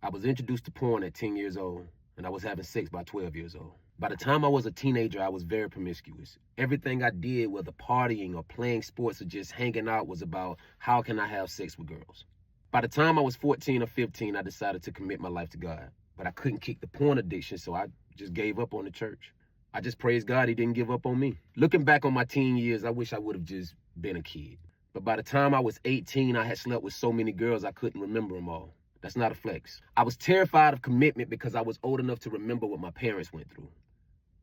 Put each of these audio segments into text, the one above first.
I was introduced to porn at 10 years old, and I was having sex by 12 years old. By the time I was a teenager, I was very promiscuous. Everything I did, whether partying or playing sports or just hanging out, was about how can I have sex with girls. By the time I was 14 or 15, I decided to commit my life to God. But I couldn't kick the porn addiction, so I just gave up on the church. I just praise God he didn't give up on me. Looking back on my teen years, I wish I would have just been a kid. But by the time I was 18, I had slept with so many girls I couldn't remember them all. That's not a flex. I was terrified of commitment because I was old enough to remember what my parents went through.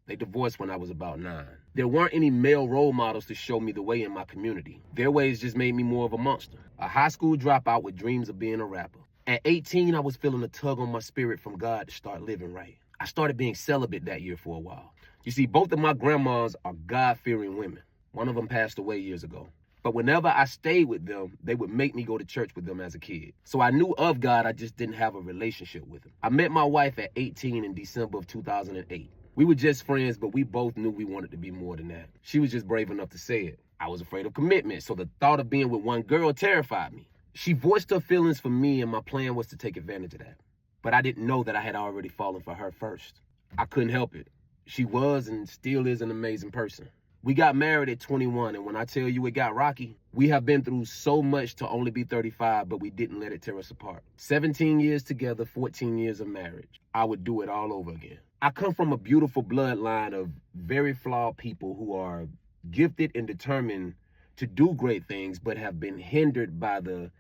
They divorced when I was about 9. There weren't any male role models to show me the way in my community. Their ways just made me more of a monster. A high school dropout with dreams of being a rapper. At 18, I was feeling a tug on my spirit from God to start living right. I started being celibate that year for a while. You see, both of my grandmas are God-fearing women. One of them passed away years ago. But whenever I stayed with them, they would make me go to church with them as a kid. So I knew of God, I just didn't have a relationship with him. I met my wife at 18 in December of 2008. We were just friends, but we both knew we wanted to be more than that. She was just brave enough to say it. I was afraid of commitment, so the thought of being with one girl terrified me. She voiced her feelings for me, and my plan was to take advantage of that. But I didn't know that I had already fallen for her first. I couldn't help it. She was and still is an amazing person. We got married at 21, and when I tell you it got rocky, we have been through so much to only be 35, but we didn't let it tear us apart. 17 years together, 14 years of marriage. I would do it all over again. I come from a beautiful bloodline of very flawed people who are gifted and determined to do great things, but have been hindered by the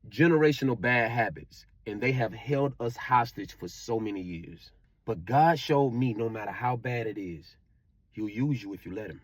generational bad habits, and they have held us hostage for so many years. But God showed me no matter how bad it is, he'll use you if you let him.